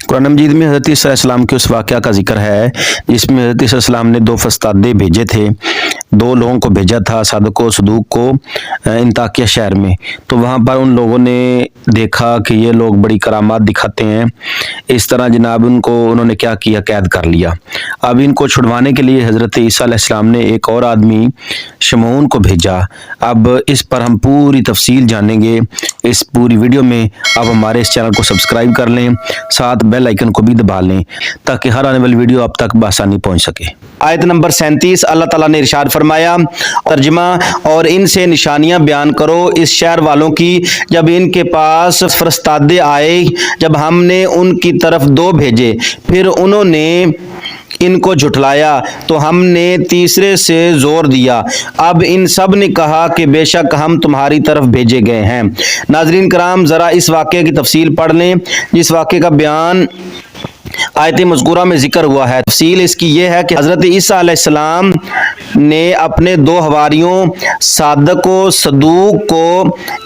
कुरान मजीद में हज़रत ईसा अलैहिस्सलाम के उस वाक़या का जिक्र है जिसमें हज़रत ईसा अलैहिस्सलाम ने दो फरिश्ते भेजे थे, दो लोगों को भेजा था, सादक व सदूक को अंताकिया शहर में। तो वहाँ पर उन लोगों ने देखा कि ये लोग बड़ी करामात दिखाते हैं, इस तरह जनाब उन्होंने क्या किया, कैद कर लिया। अब इनको छुड़वाने के लिए हज़रत ईसा अलैहिस्सलाम ने एक और आदमी शमऊन को भेजा। अब इस पर हम पूरी तफसील जानेंगे इस पूरी वीडियो में। अब हमारे इस चैनल को सब्सक्राइब कर लें, साथ बेल आइकन को भी दबा लें ताकि हर आने वाली वीडियो आप तक बआसानी पहुंच सके। आयत नंबर 37 अल्लाह ताला ने इरशाद फरमाया, तर्जमा, और इनसे निशानियां बयान करो इस शहर वालों की जब इनके पास फरिश्ते आए, जब हमने उनकी तरफ दो भेजे, फिर उन्होंने इनको झुठलाया तो हमने तीसरे से जोर दिया। अब इन सब ने कहा कि बेशक हम तुम्हारी तरफ भेजे गए हैं। नाज़रीन कराम, ज़रा इस वाक़े की तफसील पढ़ लें जिस वाक़े का बयान आयत मज़कूरा में जिक्र हुआ है। तफसील इसकी ये है कि हज़रत ईसा अलैहिस्सलाम ने अपने दो हवारियों सादक व सदूक को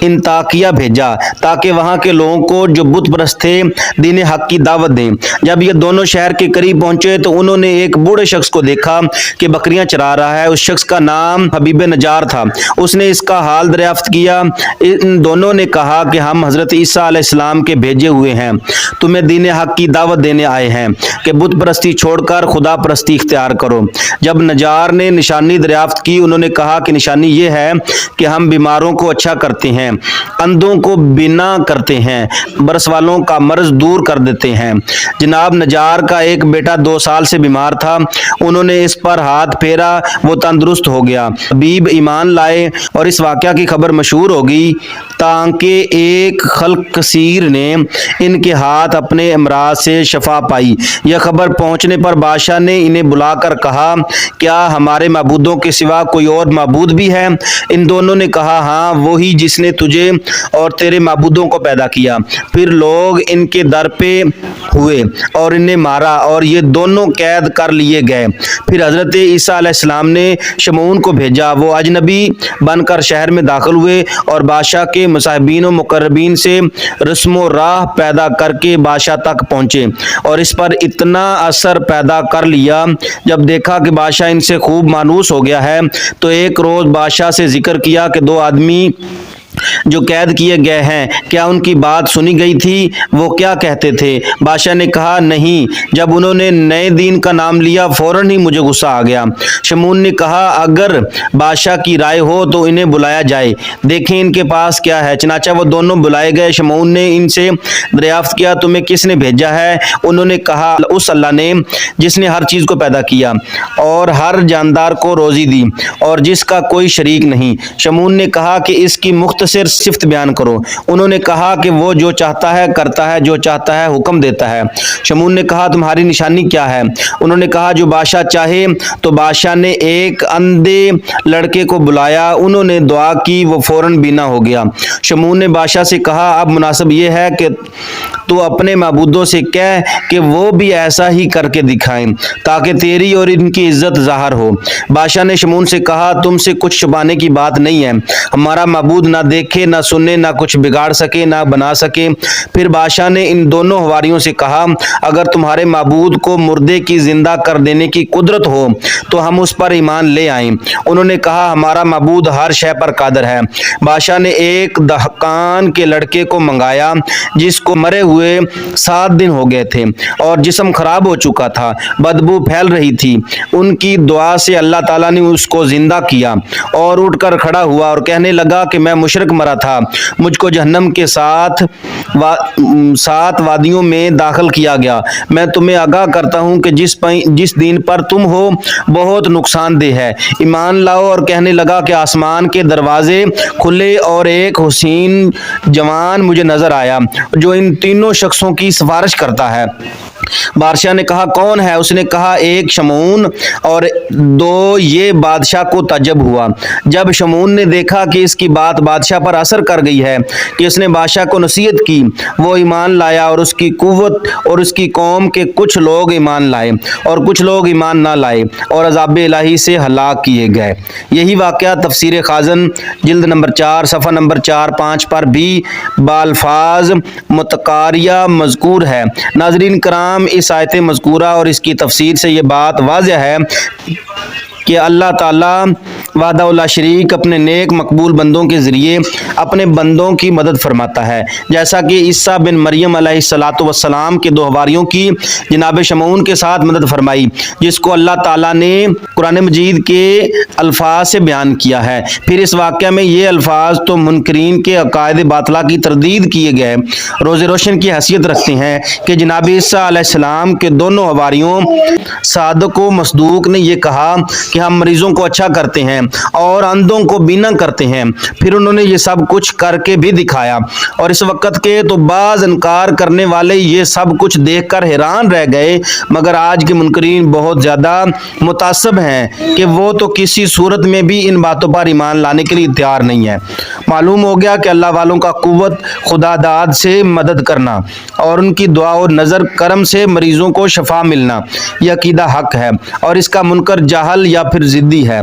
अंताकिया भेजा ताकि वहाँ के लोगों को जो बुत परस्त थे दीन हक की दावत दें। जब ये दोनों शहर के करीब पहुँचे तो उन्होंने एक बूढ़े शख्स को देखा कि बकरियाँ चरा रहा है। उस शख्स का नाम हबीब नजार था। उसने इसका हाल दरियाफ्त किया। इन दोनों ने कहा कि हम हज़रत ईसा अलैहिस्सलाम के भेजे हुए हैं, तुम्हें दीन हक की दावत देने आए हैं कि बुत परस्ती छोड़कर खुदा परस्ती इख्तियार करो। जब नजार ने निशानी दरियाफ्त की, उन्होंने कहा कि निशानी ये है कि हम बीमारों को अच्छा करते हैं, अंधों को बिना करते हैं, बरस वालों का मर्ज दूर कर देते हैं। जनाब नजार का एक बेटा 2 साल से बीमार था, उन्होंने इस पर हाथ फेरा, वो तंदुरुस्त हो गया। हबीब ईमान लाए और इस वाक़या की खबर मशहूर हो गई ताकि एक खल्क कसीर ने इनके हाथ अपने अमराज से शफा पाई। यह खबर पहुंचने पर बादशाह ने इन्हें बुलाकर कहा, क्या हमारे माबूदों के सिवा कोई और माबूद भी है? इन दोनों ने कहा, हाँ, वही जिसने तुझे और तेरे माबूदों को पैदा किया। फिर लोग इनके दर पे हुए और इन्हें मारा और ये दोनों कैद कर लिए गए। फिर हज़रत ईसा अलैहिस्सलाम ने शमऊन को भेजा। वो अजनबी बनकर शहर में दाखिल हुए और बादशाह के मुसाहिबीन व मुकर्रबीन से रस्म राह पैदा करके बादशाह तक पहुँचे और इस पर इतना असर पैदा कर लिया। जब देखा कि बादशाह इनसे खूब मानूस हो गया है तो एक रोज़ बादशाह से जिक्र किया कि 2 आदमी जो कैद किए गए हैं, क्या उनकी बात सुनी गई थी? वो क्या कहते थे? बादशाह ने कहा, नहीं, जब उन्होंने नए दीन का नाम लिया फौरन ही मुझे गुस्सा आ गया। शमून ने कहा, अगर बादशाह की राय हो तो इन्हें बुलाया जाए, देखें इनके पास क्या है। चनाचा वो दोनों बुलाए गए। शमून ने इनसे दरियाफ्त किया, तुम्हें किसने भेजा है? उन्होंने कहा, उस अल्लाह ने जिसने हर चीज़ को पैदा किया और हर जानदार को रोज़ी दी और जिसका कोई शरीक नहीं। शमून ने कहा कि इसकी मुख्तसर सिफ्त बयान करो। उन्होंने कहा कि वो जो चाहता है करता है, जो चाहता है हुक्म देता है। शमून ने कहा, तुम्हारी निशानी क्या है? उन्होंने कहा, जो बादशाह चाहे। तो बादशाह ने एक अंधे लड़के को बुलाया, उन्होंने दुआ की, वो फौरन बीना हो गया। शमून ने बादशाह से कहा, अब मुनासिब ये है कि तू अपने माबूदों से कह कि वो भी ऐसा ही करके दिखाएं ताकि तेरी और इनकी इज्जत ज़ाहिर हो। बादशाह ने शमून से कहा, तुमसे कुछ छुपाने की बात नहीं है, हमारा माबूद ना देखे ना सुने ना कुछ बिगाड़ सके ना बना सके। फिर बादशाह ने इन दोनों हवारियों से कहा, अगर तुम्हारे माबूद को मुर्दे की जिंदा कर देने की कुदरत हो तो हम उस पर ईमान ले आएं। उन्होंने कहा, हमारा माबूद हर शय पर कादर है। बादशाह ने एक दहकान के लड़के को मंगाया जिसको मरे हुए 7 दिन हो गए थे और जिस्म खराब हो चुका था, बदबू फैल रही थी। उनकी दुआ से अल्लाह ताला ने उसको जिंदा किया और उठकर खड़ा हुआ और कहने लगा कि मैं मुशरिक मरा था, मुझको जहन्नम के साथ 7 वादियों में दाखिल किया गया। मैं तुम्हें आगाह करता हूँ कि जिस दीन पर तुम हो बहुत नुकसानदेह है। ईमान लाओ। और कहने लगा कि आसमान के दरवाजे खुले और एक हुसीन जवान मुझे नजर आया जो इन तीनों शख्सों की सिफारिश करता है। بادشاہ نے کہا کون ہے؟ اس نے کہا ایک شمعون اور دو یہ بادشاہ کو تعجب ہوا۔ جب شمعون نے دیکھا کہ اس کی بات بادشاہ پر اثر کر گئی ہے کہ اس نے بادشاہ کو نصیحت کی، وہ ایمان لایا اور اس کی قوت اور اس کی قوم کے کچھ لوگ ایمان لائے اور کچھ لوگ ایمان نہ لائے اور عذاب الہی سے ہلاک کیے گئے۔ یہی واقعہ تفسیر خازن جلد نمبر 4 صفحہ نمبر 4-5 پر بھی بالفاظ متقاریہ مذکور ہے۔ ناظرین کرام، اس آیت مذکورہ اور اس کی تفسیر سے یہ بات واضح ہے کہ اللہ تعالیٰ وحدہ لا شریک اپنے نیک مقبول بندوں کے ذریعے اپنے بندوں کی مدد فرماتا ہے، جیسا کہ عیسیٰ بن مریم علیہ السلام کے 2 حواریوں کی جناب شمعون کے ساتھ مدد فرمائی، جس کو اللہ تعالیٰ نے قرآن مجید کے الفاظ سے بیان کیا ہے۔ پھر اس واقعہ میں یہ الفاظ تو منکرین کے عقائد باطلہ کی تردید کیے گئے روز روشن کی حیثیت رکھتے ہیں کہ جناب عیسیٰ علیہ السلام کے دونوں حواریوں صادق و مصدوق نے یہ کہا کہ ہم مریضوں کو اچھا کرتے ہیں اور اندھوں کو بینا کرتے ہیں۔ پھر انہوں نے یہ سب کچھ کر کے بھی دکھایا، اور اس وقت کے تو بعض انکار کرنے والے یہ سب کچھ دیکھ کر حیران رہ گئے، مگر آج کے منکرین بہت زیادہ متعصب ہیں کہ وہ تو کسی صورت میں بھی ان باتوں پر ایمان لانے کے لیے تیار نہیں ہے۔ معلوم ہو گیا کہ اللہ والوں کا قوت خدا داد سے مدد کرنا اور ان کی دعا و نظر کرم سے مریضوں کو شفا ملنا یہ عقیدہ حق ہے، اور اس کا منکر جاہل یا پھر ضدی ہے۔